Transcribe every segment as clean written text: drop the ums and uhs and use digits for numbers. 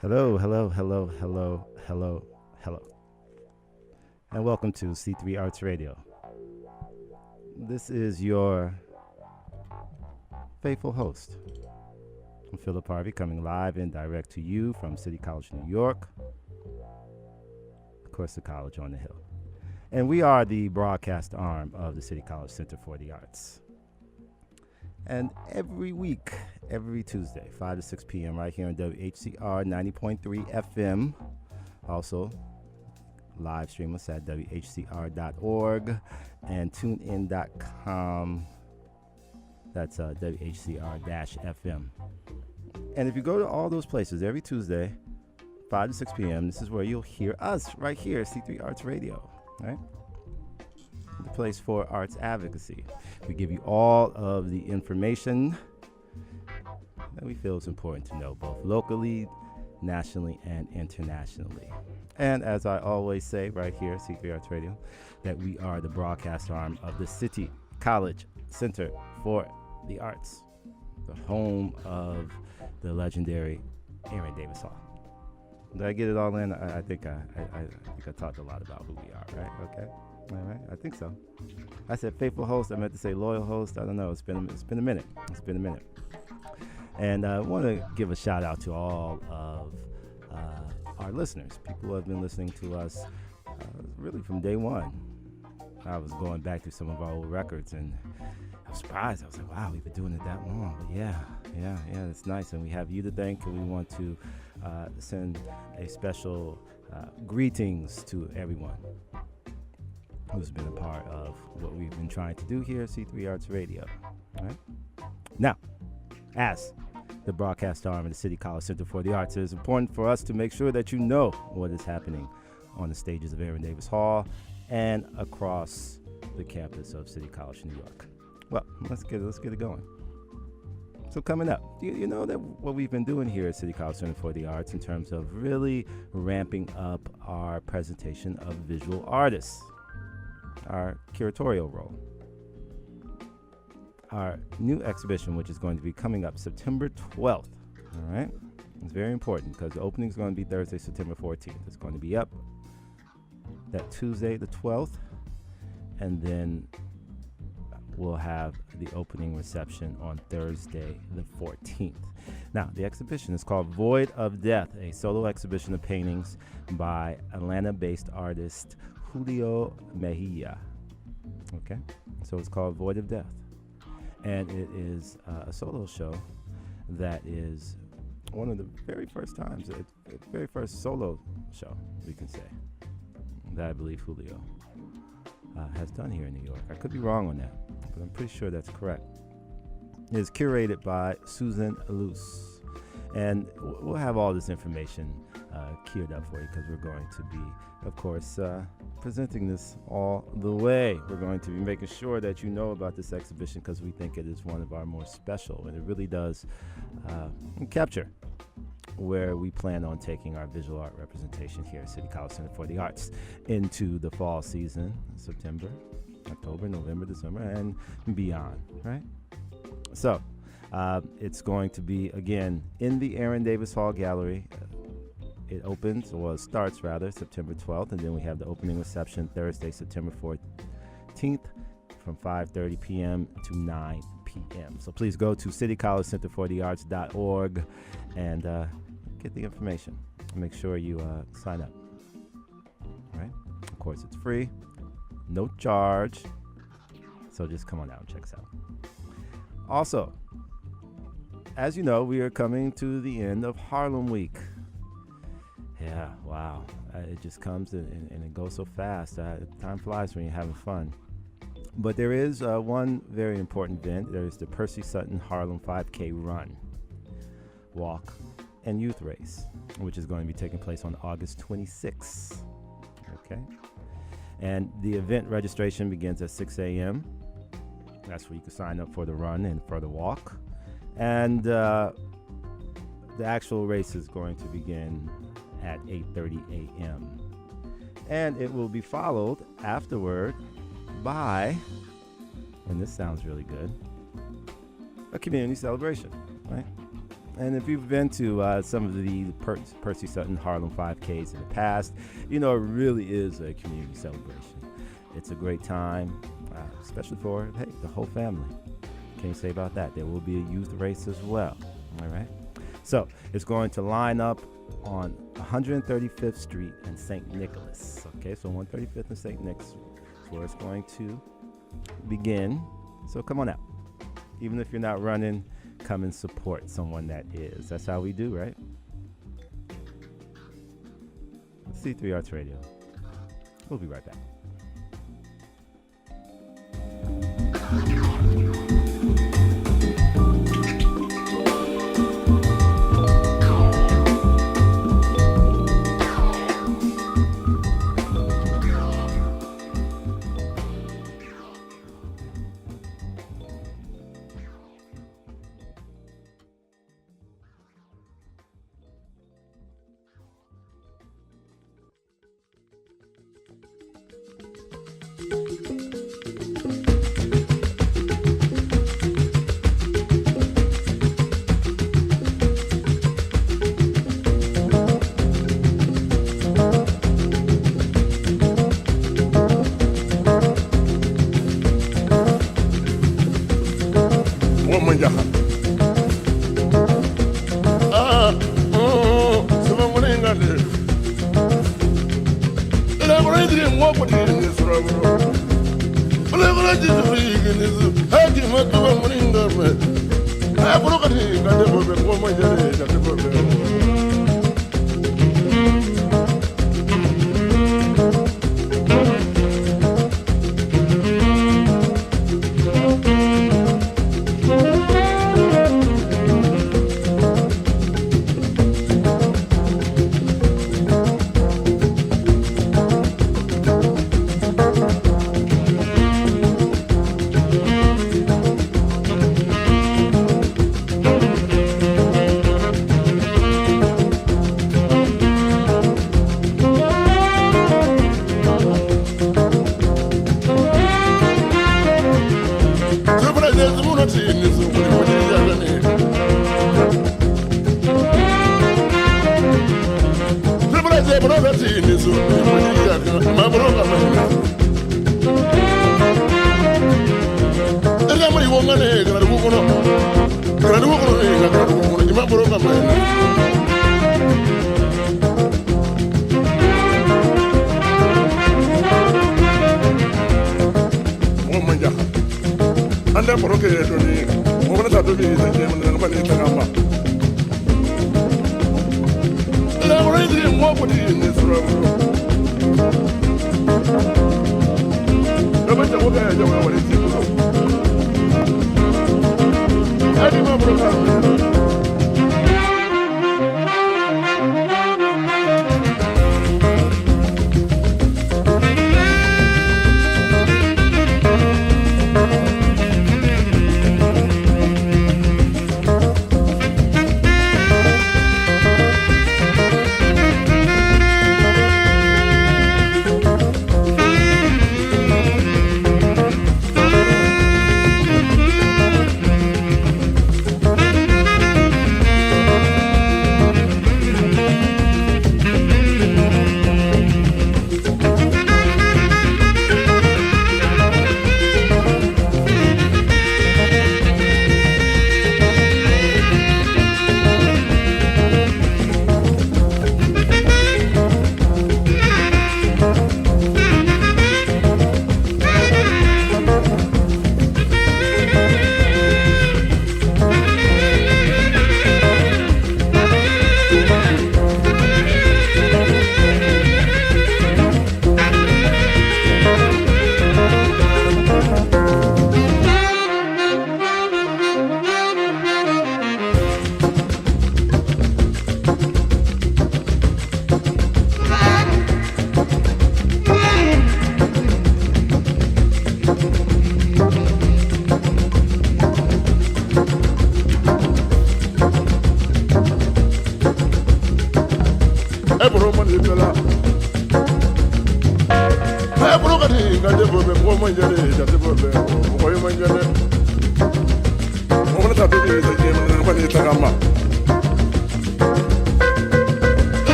Hello, hello, hello, hello, hello, hello. And welcome to C3Arts Radio. This is your faithful host. I'm Philip Harvey, coming live and direct to you from City College, New York. Of course, the college on the hill. And we are the broadcast arm of the City College Center for the Arts. And every week, every Tuesday, 5 to 6 p.m. right here on WHCR 90.3 FM. Also, live stream us at WHCR.org and tunein.com. That's WHCR-FM. And if you go to all those places every Tuesday, 5 to 6 p.m., this is where you'll hear us right here, C3 Arts Radio, right? The place for arts advocacy. We give you all of the information that we feel is important to know, both locally, nationally, and internationally. And as I always say right here at C3 Arts Radio, that we are the broadcast arm of the City College Center for the Arts, the home of the legendary Aaron Davis Hall. Did I get it all in? I think I talked a lot about who we are, right? Okay. All right, I think so. I said faithful host. I meant to say loyal host. I don't know. It's been a minute. It's been a minute. And I want to give a shout out to all of our listeners, people who have been listening to us really from day one. I was going back through some of our old records, and I was surprised. I was like, wow, we've been doing it that long. But yeah, it's nice. And we have you to thank, and we want to send a special greetings to everyone who's been a part of what we've been trying to do here at C3 Arts Radio. All right? Now, as the broadcast arm of the City College Center for the Arts, it is important for us to make sure that you know what is happening on the stages of Aaron Davis Hall and across the campus of City College, New York. Well, let's get it going. So coming up, you know that what we've been doing here at City College Center for the Arts in terms of really ramping up our presentation of visual artists, our curatorial role. Our new exhibition, which is going to be coming up September 12th, all right? It's very important because the opening is going to be Thursday, September 14th. It's going to be up that Tuesday, the 12th, and then we'll have the opening reception on Thursday, the 14th. Now, the exhibition is called Void of Death, a solo exhibition of paintings by Atlanta-based artist Julio Mejia. Okay, so it's called Void of Death, and it is a solo show that is one of the very first times, very first solo show, we can say, that I believe Julio has done here in New York. I could be wrong on that, but I'm pretty sure that's correct. It is curated by Susan Luce, and we'll have all this information queued up for you because we're going to be, of course, presenting this all the way. We're going to be making sure that you know about this exhibition because we think it is one of our more special, and it really does capture where we plan on taking our visual art representation here at City College Center for the Arts into the fall season, September, October, November, December, and beyond, right? So it's going to be, again, in the Aaron Davis Hall Gallery. It opens, or starts rather, September 12th, and then we have the opening reception Thursday, September 14th from 5:30 p.m. to 9 p.m. So please go to citycollegecenterforthearts.org and get the information. Make sure you sign up. All right? Of course, it's free, no charge. So just come on out and check us out. Also, as you know, we are coming to the end of Harlem Week. Yeah, wow. It just comes and it goes so fast. Time flies when you're having fun. But there is one very important event. There is the Percy Sutton Harlem 5K Run, Walk, and Youth Race, which is going to be taking place on August 26th. Okay? And the event registration begins at 6 a.m. That's where you can sign up for the run and for the walk. And the actual race is going to begin at 8:30 a.m. And it will be followed afterward by, and this sounds really good, a community celebration, right? And if you've been to some of the Percy Sutton Harlem 5Ks in the past, you know it really is a community celebration. It's a great time, especially for, the whole family. Can you say about that? There will be a youth race as well. All right. So it's going to line up on 135th Street and St. Nicholas. Okay, so 135th and St. Nicholas is where it's going to begin. So come on out. Even if you're not running, come and support someone that is. That's how we do, right? C3Arts Radio. We'll be right back.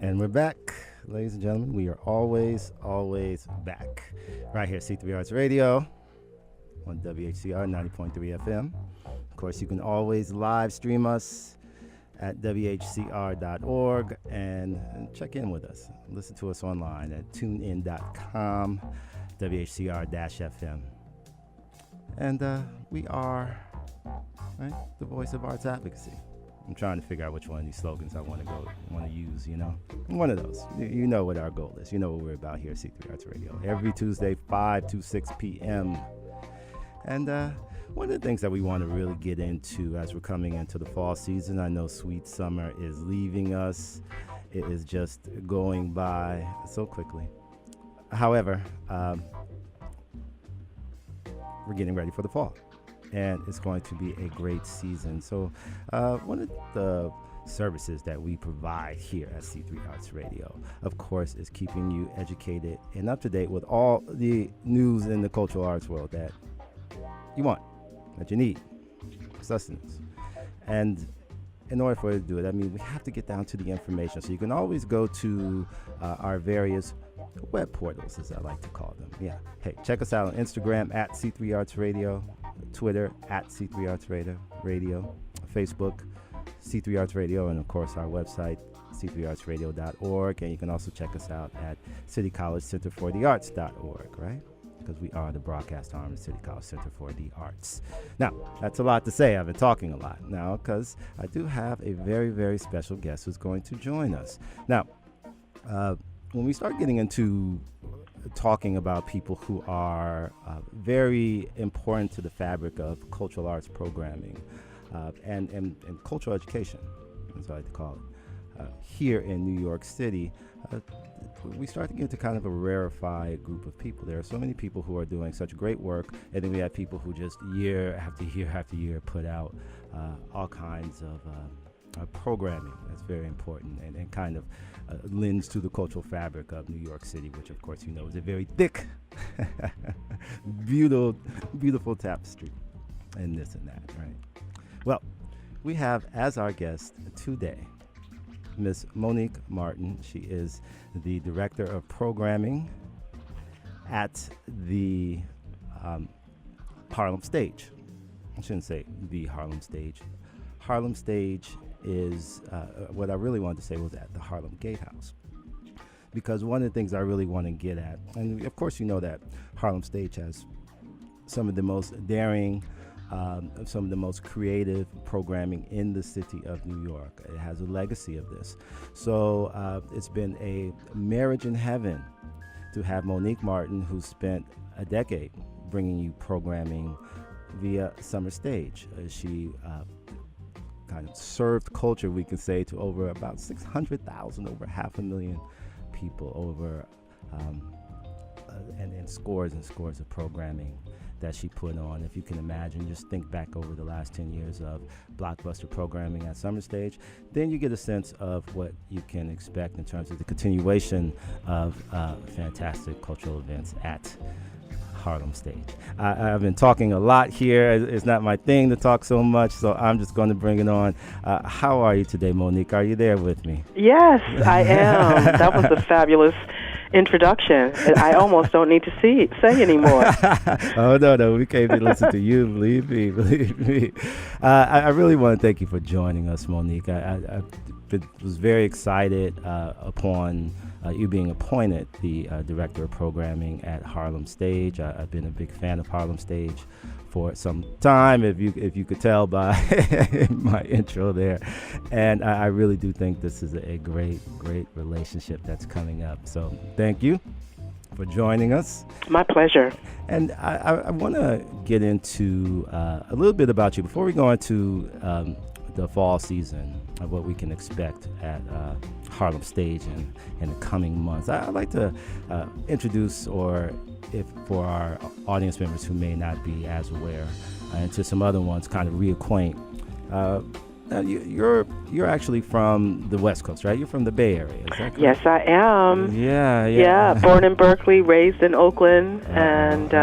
And we're back, ladies and gentlemen. We are always back. Right here, C3Arts Radio on WHCR 90.3 FM. Of course, you can always live stream us at whcr.org and check in with us. Listen to us online at tunein.com, WHCR-FM. And we are the voice of arts advocacy. I'm trying to figure out which one of these slogans I want to use, One of those. You know what our goal is. You know what we're about here at C3Arts Radio. Every Tuesday, 5 to 6 p.m. And one of the things that we want to really get into as we're coming into the fall season, I know sweet summer is leaving us. It is just going by so quickly. However, we're getting ready for the fall, and it's going to be a great season. So one of the services that we provide here at C3Arts Radio, of course, is keeping you educated and up to date with all the news in the cultural arts world that you want, that you need, sustenance. And in order for us to do it, we have to get down to the information. So you can always go to our various web portals, as I like to call them. Yeah. Hey, check us out on Instagram at C3Arts Radio, Twitter at C3Arts Radio, Facebook, C3Arts Radio, and of course our website, c3artsradio.org. And you can also check us out at City College Center for the Arts.org, right? Because we are the broadcast arm of City College Center for the Arts. Now, that's a lot to say. I've been talking a lot now because I do have a very, very special guest who's going to join us. Now, when we start getting into talking about people who are very important to the fabric of cultural arts programming and cultural education, as I like to call it, here in New York City, we start to get into kind of a rarefied group of people. There are so many people who are doing such great work, and then we have people who just year after year after year put out all kinds of programming that's very important and kind of lends to the cultural fabric of New York City, which of course is a very thick, beautiful tapestry and this and that, right? Well, we have as our guest today Miss Monique Martin. She is the Director of Programming at the Harlem Stage. I shouldn't say the Harlem Stage. Harlem Stage is what I really wanted to say was at the Harlem Gatehouse. Because one of the things I really want to get at, and of course you know that Harlem Stage has some of the most daring, some of the most creative programming in the city of New York. It has a legacy of this. So it's been a marriage in heaven to have Monique Martin, who spent a decade bringing you programming via SummerStage. She kind of served culture, we can say, to over about 600,000, over 500,000 people, over and scores and scores of programming that she put on. If you can imagine, just think back over the last 10 years of blockbuster programming at SummerStage, then you get a sense of what you can expect in terms of the continuation of fantastic cultural events at Harlem Stage. I've been talking a lot here. It's not my thing to talk so much, so I'm just going to bring it on. How are you today, Monique? Are you there with me? Yes, I am. That was a fabulous introduction. I almost don't need to say anymore. Oh, no, we came to listen to you, believe me. I really want to thank you for joining us, Monique. I was very excited upon you being appointed the Director of Programming at Harlem Stage. I've been a big fan of Harlem Stage for some time, if you could tell by my intro there. And I really do think this is a great relationship that's coming up. So thank you for joining us. My pleasure. And I want to get into a little bit about you before we go into the fall season of what we can expect at Harlem Stage in the coming months. I'd like to introduce, or if for our audience members who may not be as aware, and to some other ones, kind of reacquaint. You're actually from the West Coast, right? You're from the Bay Area, is that correct? Yes, I am. Yeah. Born in Berkeley, raised in Oakland, and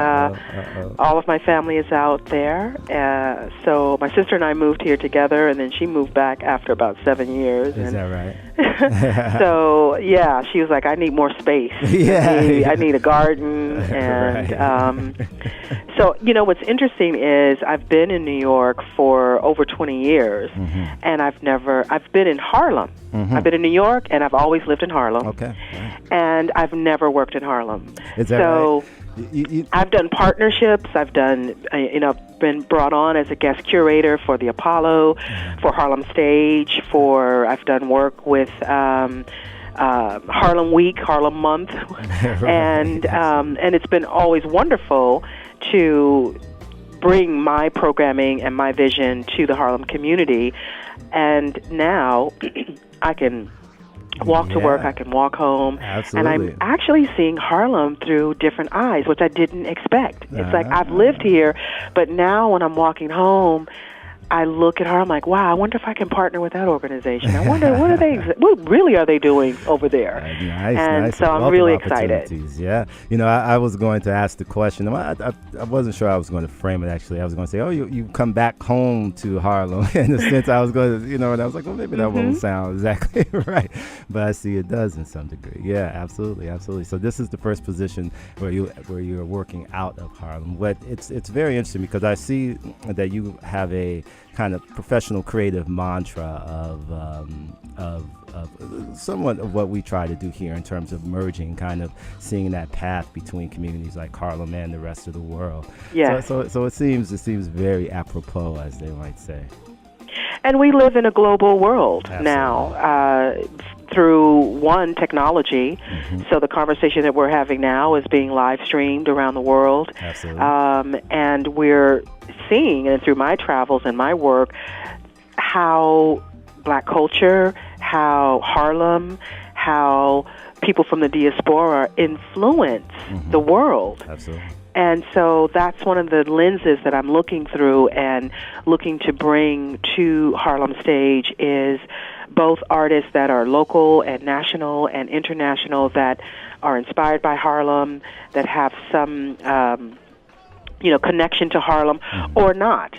all of my family is out there. So my sister and I moved here together, and then she moved back after about 7 years. Is that right? So, yeah, she was like, I need more space. I need a garden. And so, what's interesting is I've been in New York for over 20 years. Mm-hmm. and I've been in Harlem. I've been in New York, and I've always lived in Harlem. Okay. Right. And I've never worked in Harlem. Is that so right? I've done partnerships. I've done, been brought on as a guest curator for the Apollo, for Harlem Stage, I've done work with Harlem Week, Harlem Month, and it's been always wonderful to bring my programming and my vision to the Harlem community. And now I can walk to work, I can walk home, and I'm actually seeing Harlem through different eyes, which I didn't expect. It's like I've lived here, but now when I'm walking home, I look at her, I'm like, wow, I wonder if I can partner with that organization. I wonder, what really are they doing over there? Nice. So I'm really excited. Yeah. I was going to ask the question. I wasn't sure I was going to frame it, actually. I was going to say, oh, you come back home to Harlem. In a sense, I was going to, and I was like, well, maybe that won't sound exactly right. But I see it does in some degree. Yeah, absolutely. So this is the first position where you're working out of Harlem. But it's very interesting because I see that you have a kind of professional creative mantra of somewhat of what we try to do here in terms of merging, kind of seeing that path between communities like Harlem and the rest of the world. Yeah. So it seems very apropos, as they might say. And we live in a global world Absolutely. now through technology. So the conversation that we're having now is being live streamed around the world. Absolutely. And we're seeing, and through my travels and my work, how Black culture, how Harlem, how people from the diaspora influence the world. Absolutely. And so that's one of the lenses that I'm looking through and looking to bring to Harlem Stage is both artists that are local and national and international that are inspired by Harlem, that have some connection to Harlem or not.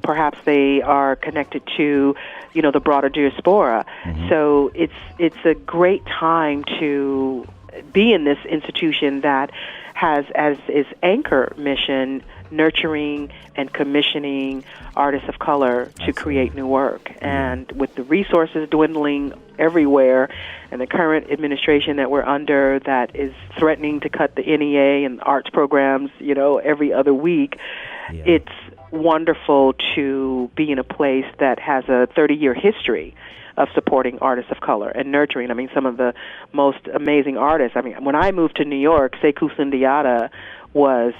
Perhaps they are connected to, the broader diaspora. So it's a great time to be in this institution that has as its anchor mission nurturing and commissioning artists of color to create new work. And with the resources dwindling everywhere and the current administration that we're under that is threatening to cut the NEA and arts programs, every other week, it's wonderful to be in a place that has a 30-year history of supporting artists of color and nurturing. Some of the most amazing artists. When I moved to New York, Sekou Sundiata was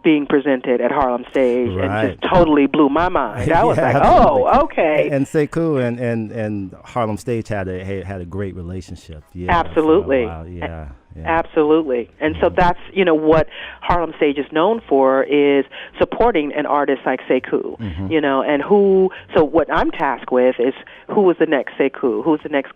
being presented at Harlem Stage and just totally blew my mind. I was like, absolutely. Oh, okay. And Sekou and Harlem Stage had a great relationship. Yeah, absolutely. Yeah. Absolutely. And so that's, what Harlem Stage is known for is supporting an artist like Sekou, and so what I'm tasked with is who was the next Sekou, who's the next,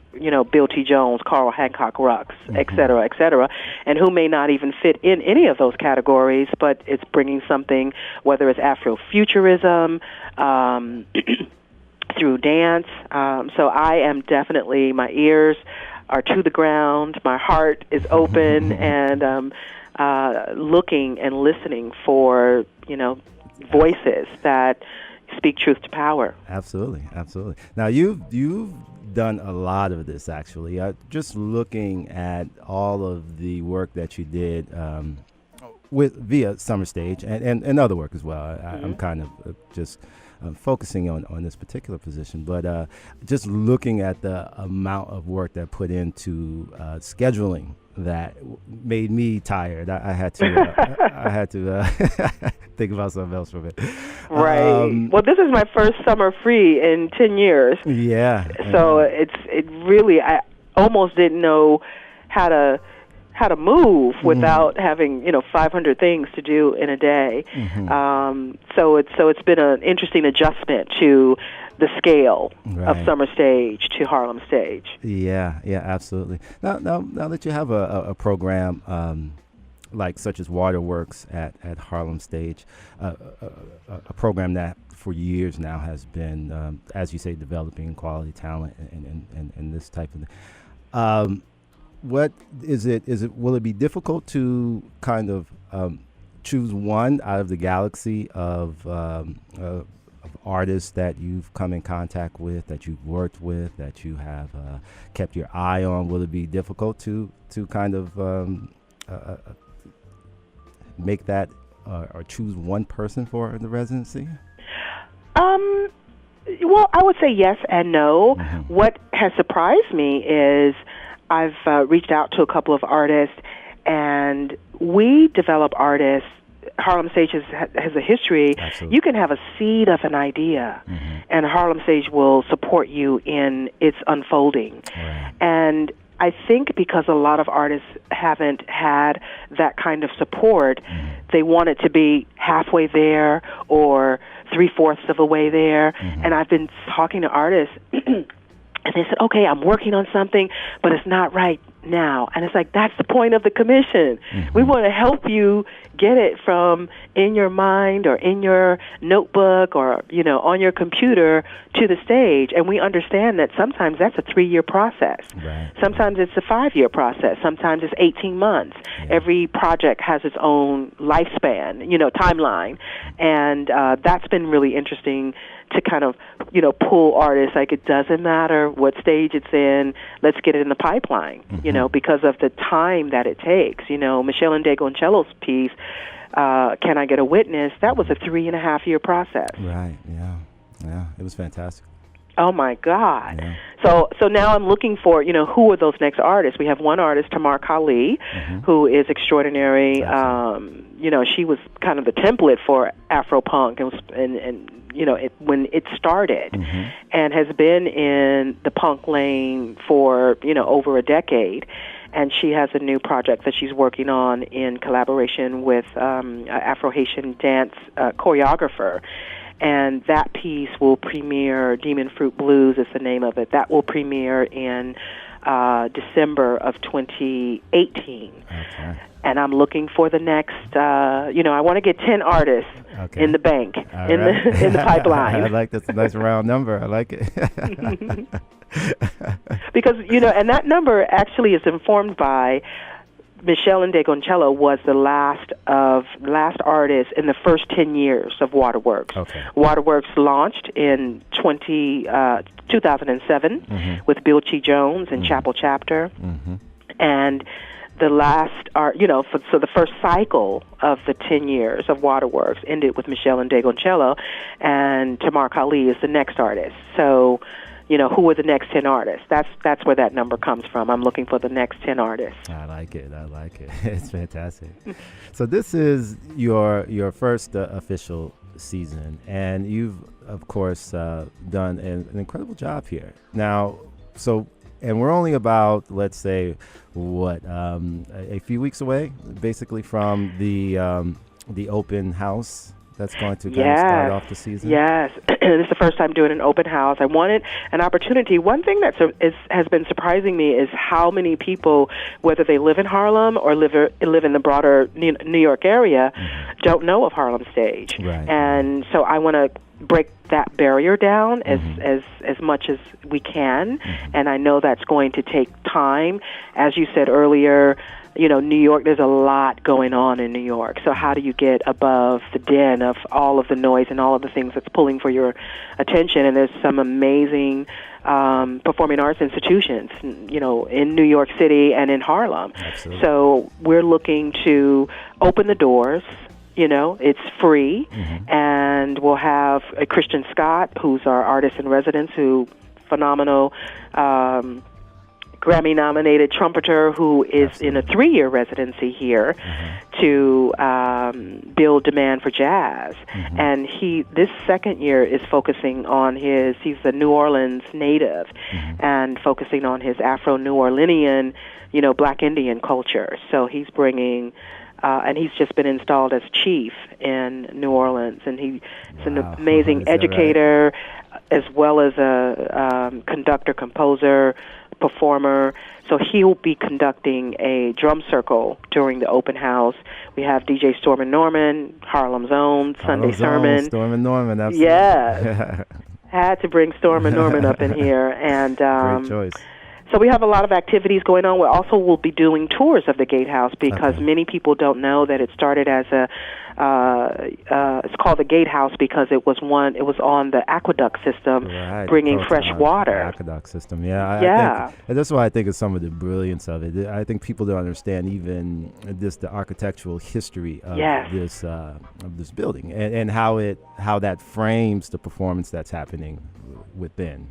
Bill T. Jones, Carl Hancock Rux, et cetera, and who may not even fit in any of those categories, but it's bringing something, whether it's Afrofuturism, through dance. So I am definitely, my ears are to the ground, my heart is open, and looking and listening for, voices that speak truth to power. Absolutely. Now, you've done a lot of this, actually. Just looking at all of the work that you did via SummerStage and other work as well. I'm kind of just focusing on this particular position, but just looking at the amount of work that put into scheduling that made me tired. I had to think about something else for a bit. Right. Well, this is my first summer free in 10 years. Yeah. So it really, I almost didn't know how to move without having 500 things to do in a day. So it's been an interesting adjustment to the scale of SummerStage to Harlem Stage. Yeah, absolutely. Now that you have a program like such as Waterworks at Harlem Stage, a program that for years now has been, as you say, developing quality talent and this type of thing. What is it? Will it be difficult to kind of choose one out of the galaxy of artists that you've come in contact with, that you've worked with, that you have kept your eye on? Will it be difficult to kind of make that or choose one person for the residency? Well, I would say yes and no. Mm-hmm. What has surprised me is I've reached out to a couple of artists, and we develop artists. Harlem Stage has a history. Absolutely. You can have a seed of an idea, mm-hmm. and Harlem Stage will support you in its unfolding. Right. And I think because a lot of artists haven't had that kind of support, mm-hmm. they want it to be halfway there or 3/4 of a way there. Mm-hmm. And I've been talking to artists, and they said, okay, I'm working on something, but it's not right now. And it's like, that's the point of the commission. Mm-hmm. We want to help you get it from in your mind or in your notebook or, on your computer to the stage. And we understand that sometimes that's a 3-year process. Right. Sometimes it's a 5-year process. Sometimes it's 18 months. Yeah. Every project has its own lifespan, timeline. And that's been really interesting to kind of, pull artists. Like, it doesn't matter what stage it's in. Let's get it in the pipeline, mm-hmm. Because of the time that it takes. Michelle Ndegoncello's piece, Can I Get a Witness? That was a 3.5-year process. Right, yeah. It was fantastic. Oh, my God. Yeah. So now I'm looking for, who are those next artists? We have one artist, Tamar Kali, mm-hmm. who is extraordinary. She was kind of the template for Afro-punk and when it started, mm-hmm. and has been in the punk lane for, over a decade. And she has a new project that she's working on in collaboration with Afro-Haitian dance choreographer. And that piece will premiere, Demon Fruit Blues is the name of it. That will premiere in December of 2018. Okay. And I'm looking for the next, I want to get 10 artists in the bank, in the pipeline. I like that's a nice round number. I like it. Because, and that number actually is informed by Michelle Ndegoncello was the last artist in the first 10 years of Waterworks. Okay. Waterworks launched in 2007 mm-hmm. with Bill T. Jones and mm-hmm. Chapel Chapter. Mm-hmm. And the last so the first cycle of the 10 years of Waterworks ended with Michelle Ndegoncello, and Tamar Kali is the next artist. So, who are the next 10 artists? That's where that number comes from. I'm looking for the next 10 artists. I like it. It's fantastic. So this is your first official season, and you've, of course, done an incredible job here. Now, and we're only about, let's say, a few weeks away, basically, from the open house that's going to kind of start off the season? Yes. This is the first time doing an open house. I wanted an opportunity. One thing that has been surprising me is how many people, whether they live in Harlem or live in the broader New York area, mm-hmm. don't know of Harlem Stage. Right. And so I want to break that barrier down mm-hmm. as much as we can. Mm-hmm. And I know that's going to take time. As you said earlier, New York, there's a lot going on in New York. So how do you get above the din of all of the noise and all of the things that's pulling for your attention? And there's some amazing performing arts institutions, in New York City and in Harlem. Absolutely. So we're looking to open the doors. It's free. Mm-hmm. And we'll have a Christian Scott, who's our artist in residence, phenomenal Grammy-nominated trumpeter who is Absolutely. In a 3-year residency here mm-hmm. to build demand for jazz. Mm-hmm. And this second year is focusing on he's a New Orleans native mm-hmm. and focusing on his Afro-New Orleanian, Black Indian culture. So he's bringing... and he's just been installed as chief in New Orleans. And he's an amazing educator as well as a conductor, composer, performer. So he'll be conducting a drum circle during the open house. We have DJ Storm and Norman, Harlem's own, Sunday Sermon. Storm and Norman, absolutely. Yeah. Had to bring Storm and Norman up in here. And great choice. So we have a lot of activities going on. We also will be doing tours of the Gatehouse because many people don't know that it started as it's called the Gatehouse because it was on the aqueduct system, bringing fresh water. Aqueduct system, I think, and that's why I think it's some of the brilliance of it. I think people don't understand even the architectural history of this building and how that frames the performance that's happening within.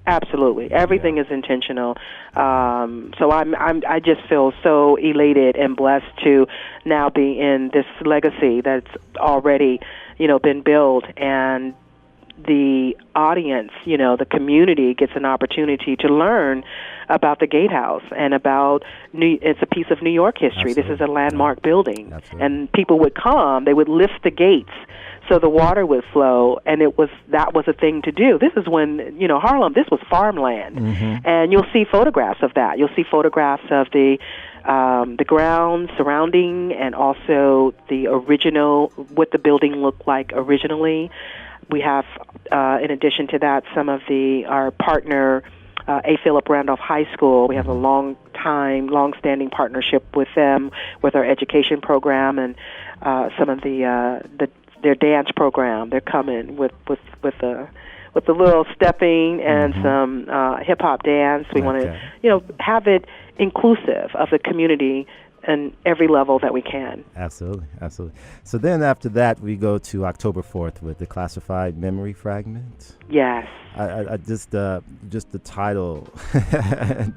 Absolutely, everything is intentional. So I just feel so elated and blessed to now be in this legacy that's already, been built, and the audience, the community gets an opportunity to learn about the Gatehouse and about it's a piece of New York history. Absolutely. This is a landmark building. Absolutely. And people would come, they would lift the gates so the water would flow, and that was a thing to do. This is when, Harlem, this was farmland. Mm-hmm. And you'll see photographs of that. You'll see photographs of the grounds surrounding and also the original, what the building looked like originally. We have, in addition to that, some of our partner, A. Philip Randolph High School. We have a long-standing partnership with them, with our education program and some of their dance program. They're coming with the little stepping and some hip hop dance. We want to, have it inclusive of the community and every level that we can. Absolutely. So then after that, we go to October 4th with the classified memory fragment. Yes. I just the title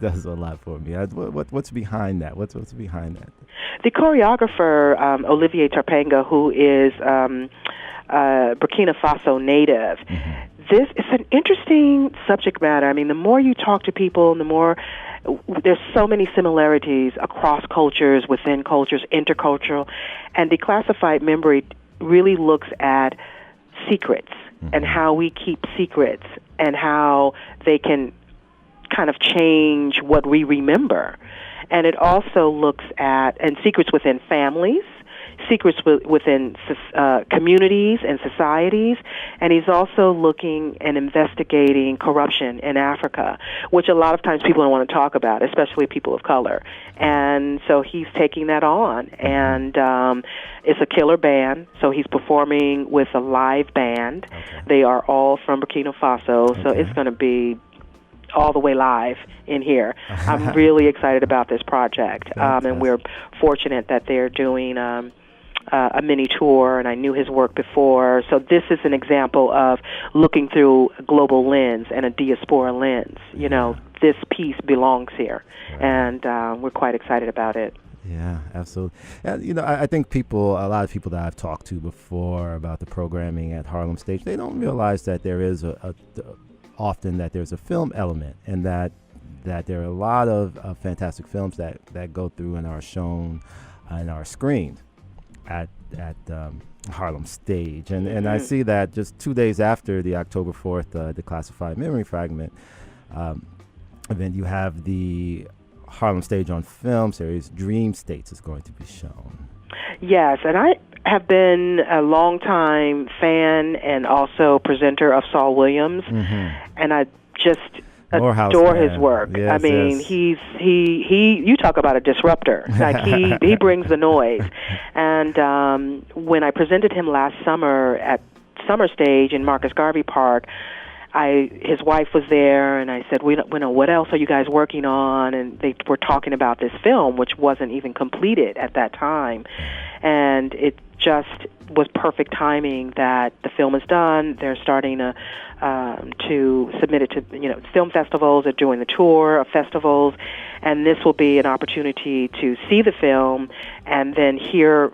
does a lot for me. What's behind that? What's behind that? The choreographer, Olivier Tarpenga, who is Burkina Faso native, this is an interesting subject matter. I mean, the more you talk to people, the more there's so many similarities across cultures, within cultures, intercultural, and declassified memory really looks at secrets and how we keep secrets and how they can kind of change what we remember. And it also looks at secrets within families, secrets within communities and societies, and he's also looking and investigating corruption in Africa, which a lot of times people don't want to talk about, especially people of color. And so he's taking that on, and it's a killer band, so he's performing with a live band. Okay. They are all from Burkina Faso, so it's going to be all the way live in here. I'm really excited about this project, and we're fortunate that they're doing a mini tour, and I knew his work before. So this is an example of looking through a global lens and a diaspora lens. This piece belongs here, and we're quite excited about it. Yeah, absolutely. I think a lot of people that I've talked to before about the programming at Harlem Stage, they don't realize that there is often that there's a film element, and that there are a lot of fantastic films that go through and are shown and are screened at Harlem Stage. And I see that just 2 days after the October 4th Declassified Memory Fragment event, you have the Harlem Stage on Film series Dream States is going to be shown. Yes, and I have been a long-time fan and also presenter of Saul Williams, and I just adore his work. Yes, I mean, he you talk about a disruptor. Like he brings the noise. And when I presented him last summer at SummerStage in Marcus Garvey Park, his wife was there, and I said, we know, what else are you guys working on? And they were talking about this film, which wasn't even completed at that time. And it just was perfect timing that the film is done. They're starting to submit it to film festivals. They're doing the tour of festivals, and this will be an opportunity to see the film and then hear.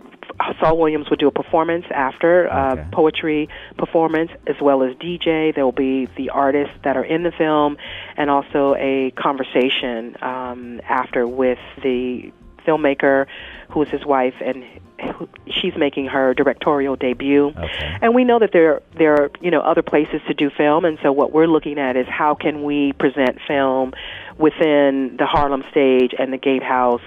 Saul Williams will do a performance after, poetry performance, as well as DJ. There will be the artists that are in the film, and also a conversation after with the filmmaker, who is his wife, and she's making her directorial debut. Okay. And we know that there are other places to do film, and so what we're looking at is how can we present film within the Harlem Stage and the Gatehouse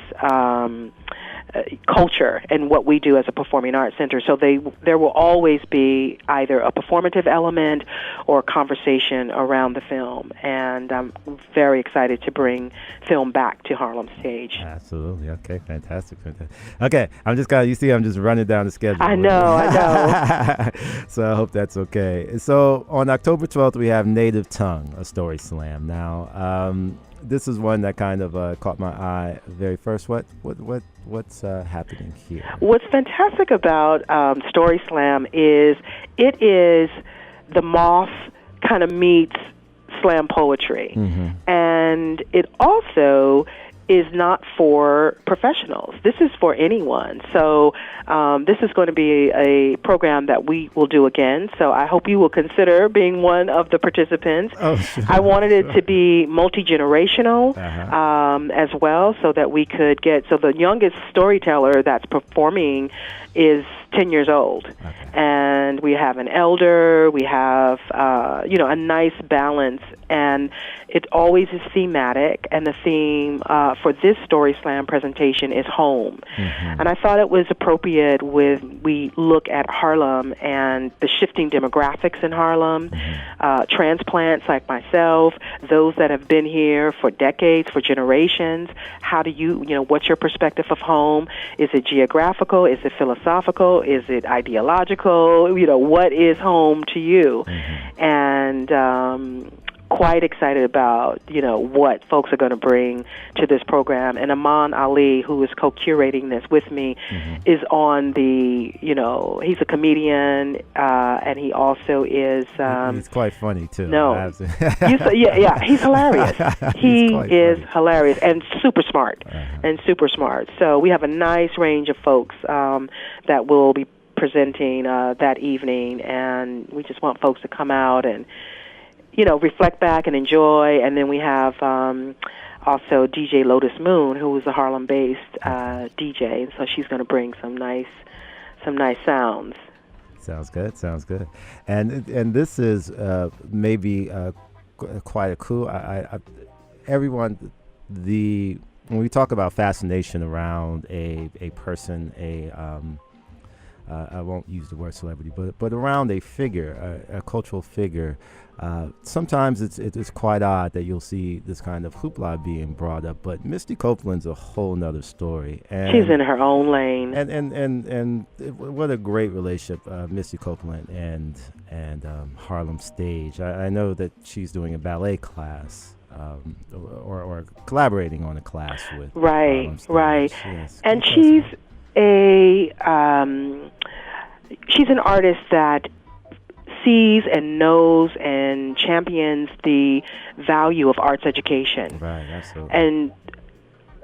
culture and what we do as a performing arts center. So there will always be either a performative element or a conversation around the film. And I'm very excited to bring film back to Harlem Stage. Absolutely. Okay, fantastic. Okay, I'm just running down the schedule. I know. So I hope that's okay. So on October 12th, we have Native Tongue, a story slam. Now, this is one that kind of caught my eye very first. What's happening here? What's fantastic about Story Slam is it is the Moth kind of meets slam poetry. Mm-hmm. And it also is not for professionals. This is for anyone. So this is going to be a program that we will do again. So I hope you will consider being one of the participants. Oh, sure. I wanted it to be multi-generational as well, so that we could get, so the youngest storyteller that's performing is 10 years old. Okay. And we have an elder, we have, a nice balance, and it always is thematic, and the theme for this Story Slam presentation is home. Mm-hmm. And I thought it was appropriate we look at Harlem and the shifting demographics in Harlem, transplants like myself, those that have been here for decades, for generations. How do what's your perspective of home? Is it geographical? Is it philosophical? Is it ideological? What is home to you? Mm-hmm. And quite excited about, what folks are going to bring to this program. And Aman Ali, who is co-curating this with me, is on he's a comedian, and he also is... he's quite funny, too. No. He's hilarious. He is hilarious and super smart, So we have a nice range of folks that will be presenting that evening, and we just want folks to come out and reflect back and enjoy. And then we have also DJ Lotus Moon, who is a Harlem-based DJ, and so she's going to bring some nice sounds. Sounds good. And this is maybe quite a coup. Everyone, when we talk about fascination around a person, I won't use the word celebrity, but around a figure, a cultural figure, sometimes it's quite odd that you'll see this kind of hoopla being brought up. But Misty Copeland's a whole nother story. And she's in her own lane. And what a great relationship, Misty Copeland and Harlem Stage. I know that she's doing a ballet class. Or collaborating on a class with right. Yes, and she's she's an artist that sees and knows and champions the value of arts education. Right, absolutely. And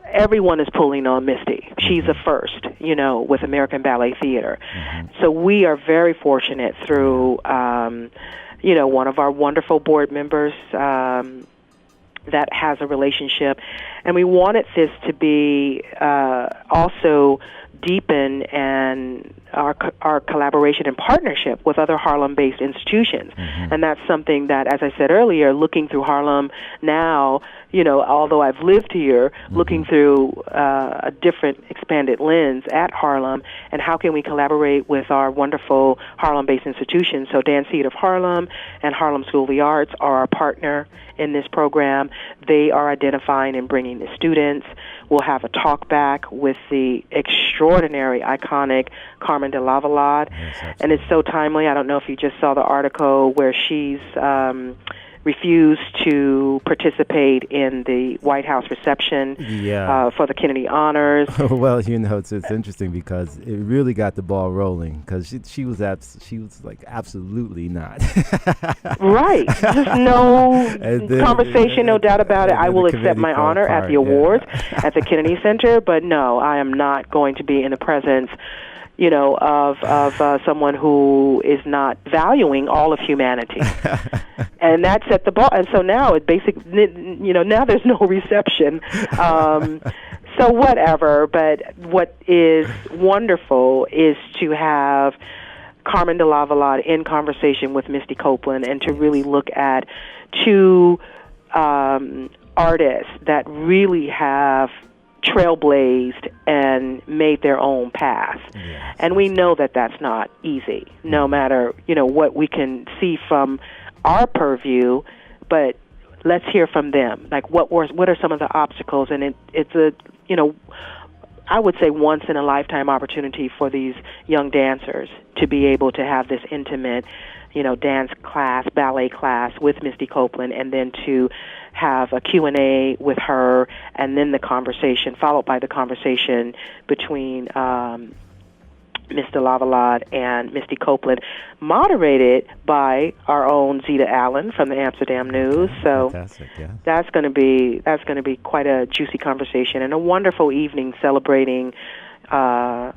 everyone is pulling on Misty. She's a first, with American Ballet Theater. Mm-hmm. So we are very fortunate through, one of our wonderful board members that has a relationship. And we wanted this to be also deepen and our collaboration and partnership with other Harlem-based institutions. Mm-hmm. And that's something that, as I said earlier, looking through Harlem now, although I've lived here, looking through a different expanded lens at Harlem, and how can we collaborate with our wonderful Harlem-based institutions. So Dan Seed of Harlem and Harlem School of the Arts are our partner in this program. They are identifying and bringing the students. We'll have a talk back with the extraordinary, iconic Carmen de Lavalade. Yes, and it's so timely. I don't know if you just saw the article where she's refused to participate in the White House reception for the Kennedy Honors. Well, it's interesting because it really got the ball rolling, because she was like absolutely not. Right. Just no conversation, no doubt about it. I will accept my honor at the awards at the Kennedy Center, but no, I am not going to be in the presence of someone who is not valuing all of humanity. And that set the ball. And so now it basically, now there's no reception. So whatever. But what is wonderful is to have Carmen de Lavalade in conversation with Misty Copeland, and to really look at two artists that really have trailblazed and made their own path. Yes. And we know that that's not easy, no matter, what we can see from our purview, but let's hear from them. Like, what are some of the obstacles? And it's a, I would say once in a lifetime opportunity for these young dancers to be able to have this intimate, dance class, ballet class with Misty Copeland, and then to have a Q&A with her, and then the conversation, followed by the conversation between Mr. Lavalade and Misty Copeland, moderated by our own Zeta Allen from the Amsterdam News. So fantastic, yeah. that's going to be quite a juicy conversation and a wonderful evening celebrating arts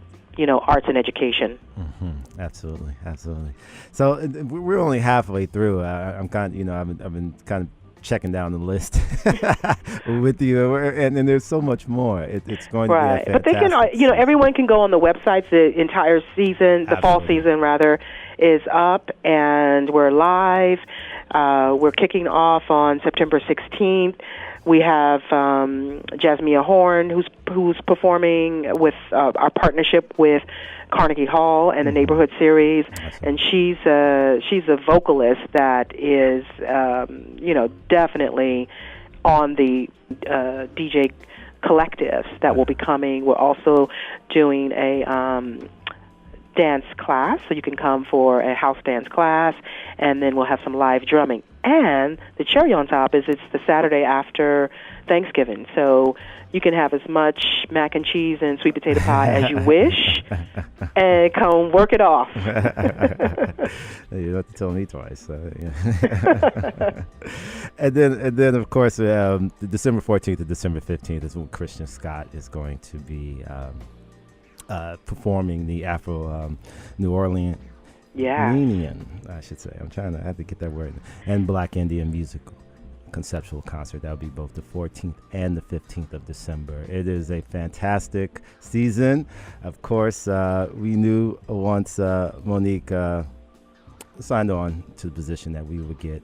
and education. Mm-hmm. Absolutely. So we're only halfway through. I'm kind of, I've been kind of checking down the list with you, and there's so much more. It's going to be a fantastic. But they can, everyone can go on the websites. The entire season, the fall season rather, is up, and we're live. We're kicking off on September 16th. We have Jasmia Horn, who's performing with our partnership with Carnegie Hall and the Neighborhood Series, and she's a vocalist that is definitely on the DJ collectives that will be coming. We're also doing a dance class, so you can come for a house dance class, and then we'll have some live drumming. And the cherry on top is it's the Saturday after Thanksgiving, so you can have as much mac and cheese and sweet potato pie as you wish, and come work it off. You don't have to tell me twice. Yeah. and then of course, December 14th to December 15th is when Christian Scott is going to be performing the Afro New Orleans. Yeah. I should say. I have to get that word. And Black Indian musical conceptual concert. That'll be both the 14th and the 15th of December. It is a fantastic season. Of course, we knew once Monique signed on to the position that we would get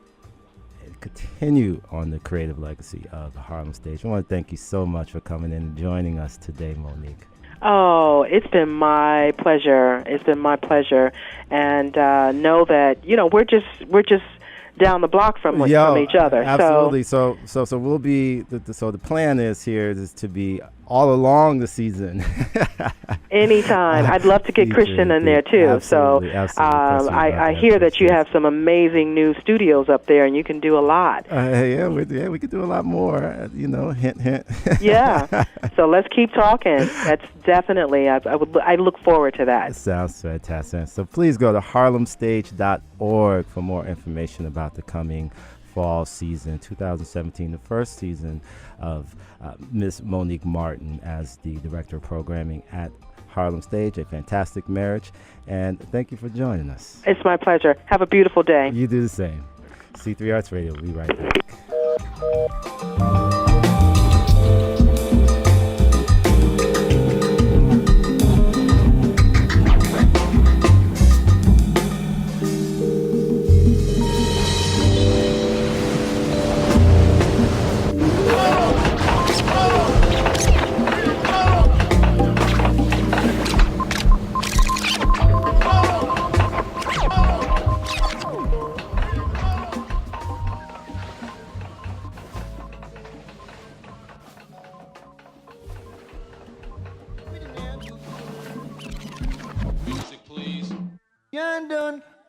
continue on the creative legacy of the Harlem Stage. I want to thank you so much for coming in and joining us today, Monique. Oh, it's been my pleasure. And know that we're just down the block from each other. Absolutely. So we'll be. So the plan is to be all along the season. Anytime. I'd love to get Christian in there too. Absolutely, I hear that you have some amazing new studios up there, and you can do a lot. We could do a lot more. Hint, hint. Yeah. So let's keep talking. That's definitely. I look forward to that. Sounds fantastic. So please go to harlemstage.org for more information about the coming fall season 2017, the first season of Miss Monique Martin as the Director of Programming at Harlem Stage. A fantastic marriage, and thank you for joining us. It's my pleasure. Have a beautiful day. You do the same. C3Arts Radio, we'll be right back.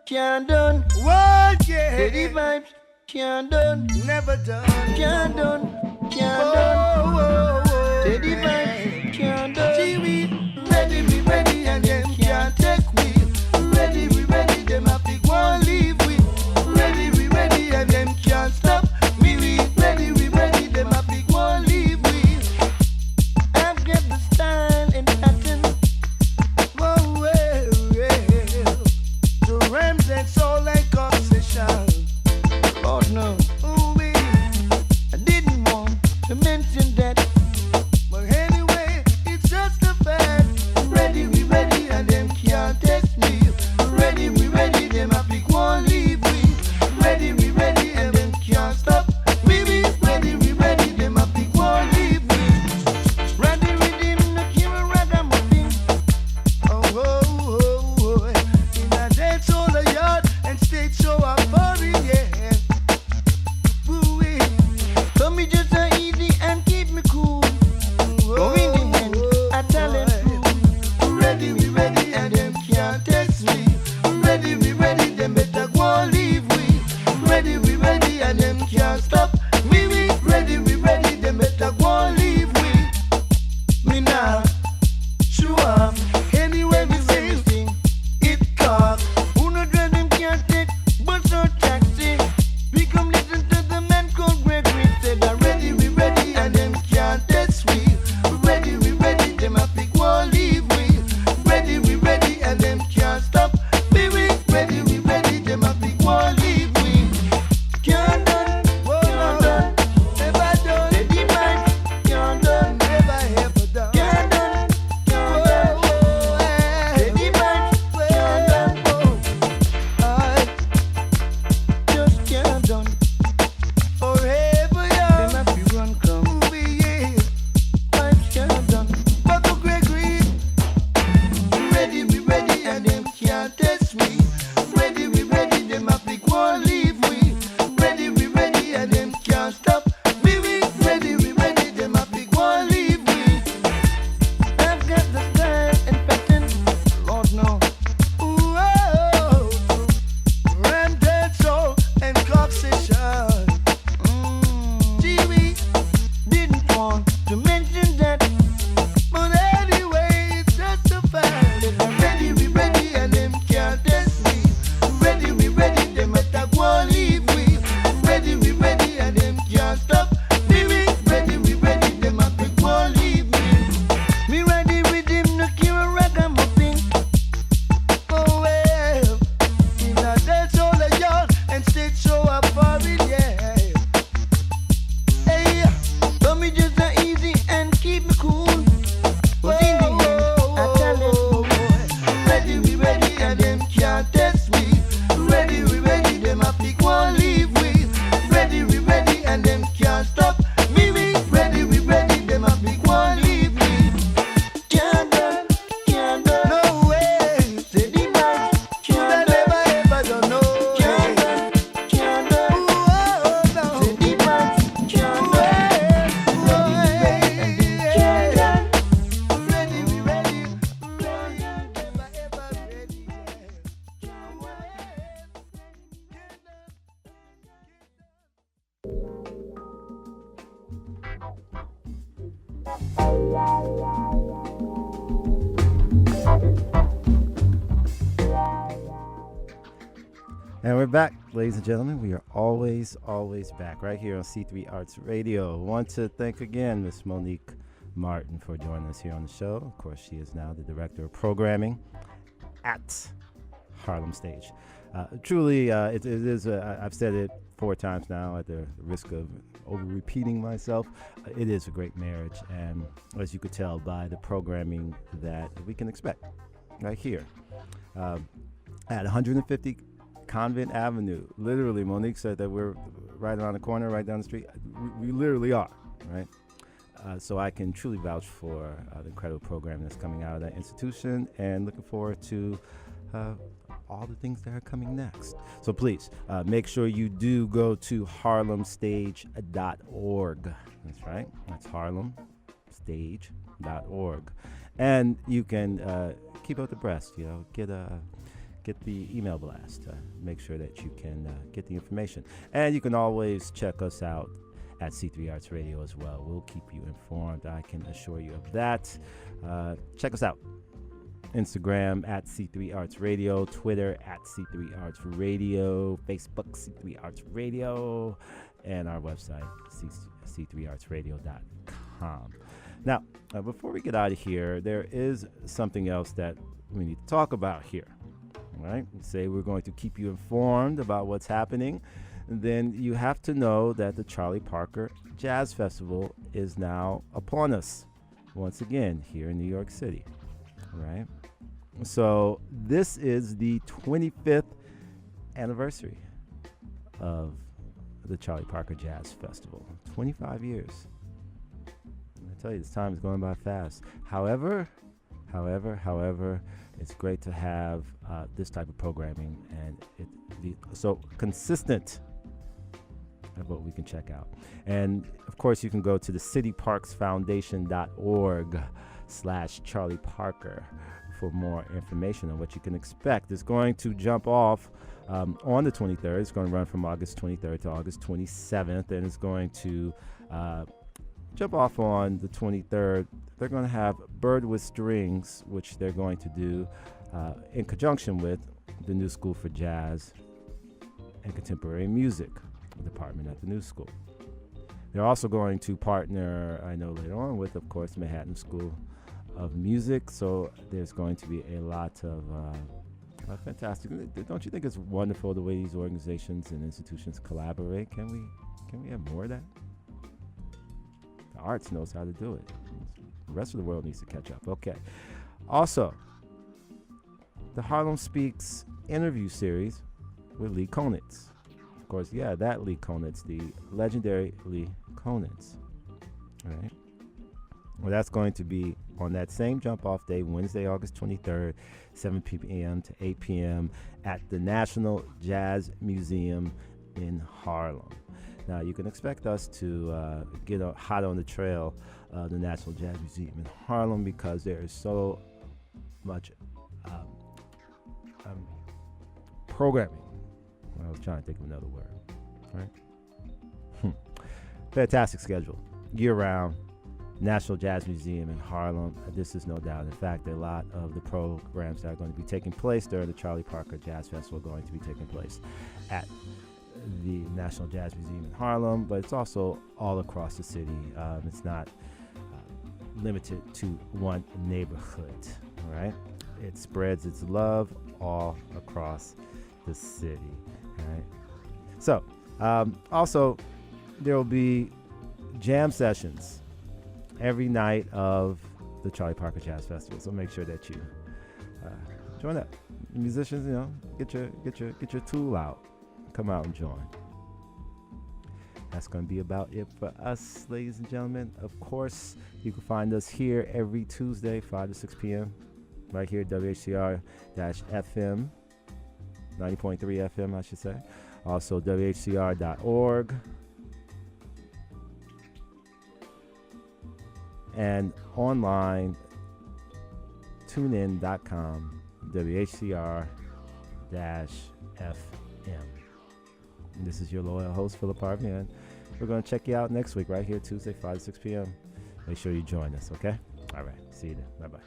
Can't done. What, yeah. Steady vibes. Can't done. Never done. Can't done. Can't done. Steady vibes. Can't done. We ready, and them can't take we. We ready, them happy won't leave we. We ready, and them can't stop me. We ready, them happy won't leave we. I've got the style and pattern. Whoa, the rhymes and soul like obsession. Oh no, I didn't want to mention that. But anyway, it's just a fact. Ready, we And we're back, ladies and gentlemen. We are always back right here on C3Arts Radio. I want to thank again Miss Monique Martin for joining us here on the show. Of course, she is now the Director of Programming at Harlem Stage. Truly, it is, I've said it 4 times now at the risk of over-repeating myself. It is a great marriage, and as you could tell by the programming that we can expect right here at 150 Convent Avenue. Literally, Monique said that we're right around the corner, right down the street. We literally are, right? So I can truly vouch for the incredible programming that's coming out of that institution, and looking forward to all the things that are coming next. So please make sure you do go to harlemstage.org. That's right. That's harlemstage.org. And you can keep up the breast, get the email blast. Make sure that you can get the information. And you can always check us out at C3Arts Radio as well. We'll keep you informed. I can assure you of that. Check us out. Instagram at C3Arts Radio, Twitter at C3Arts Radio, Facebook C3Arts Radio, and our website c3artsradio.com. Now, before we get out of here, there is something else that we need to talk about here. Right? We say we're going to keep you informed about what's happening. And then you have to know that the Charlie Parker Jazz Festival is now upon us once again here in New York City. Right? So this is the 25th anniversary of the Charlie Parker Jazz Festival. 25 years. I tell you, this time is going by fast. However, it's great to have this type of programming, and so consistent of what we can check out. And of course, you can go to the cityparksfoundation.org/Charlie Parker for more information on what you can expect. It's going to jump off on the 23rd. It's going to run from August 23rd to August 27th, and it's going to jump off on the 23rd. They're going to have Bird with Strings, which they're going to do in conjunction with the New School for Jazz and Contemporary Music department at the New School. They're also going to partner, I know later on, with, of course, Manhattan School of Music. So there's going to be a lot of fantastic. Don't you think it's wonderful the way these organizations and institutions collaborate? Can we have more of that? The arts knows how to do it. The rest of the world needs to catch up. Okay. Also, the Harlem Speaks interview series with Lee Konitz. Of course, yeah, that Lee Konitz, the legendary Lee Konitz. All right. Well, that's going to be on that same jump-off day, Wednesday, August 23rd, 7 p.m. to 8 p.m. at the National Jazz Museum in Harlem. Now, you can expect us to get hot on the trail of the National Jazz Museum in Harlem, because there is so much programming. Well, I was trying to think of another word. Right? Fantastic schedule. Year-round, National Jazz Museum in Harlem. This is no doubt. In fact, a lot of the programs that are going to be taking place during the Charlie Parker Jazz Festival are going to be taking place at the National Jazz Museum in Harlem, but it's also all across the city. It's not limited to one neighborhood, all right? It spreads its love all across the city, all right? So, also, there will be jam sessions every night of the Charlie Parker Jazz Festival, so make sure that you join up. Musicians, get your tool out. Come out and join. That's going to be about it for us, ladies and gentlemen. Of course, you can find us here every Tuesday, 5 to 6 p.m., right here at WHCR-FM, 90.3 FM, I should say. Also, WHCR.org. And online, tunein.com, WHCR-FM. This is your loyal host, Philip Harvey, and we're going to check you out next week right here, Tuesday, 5 to 6 p.m. Make sure you join us, okay? All right. See you then. Bye-bye.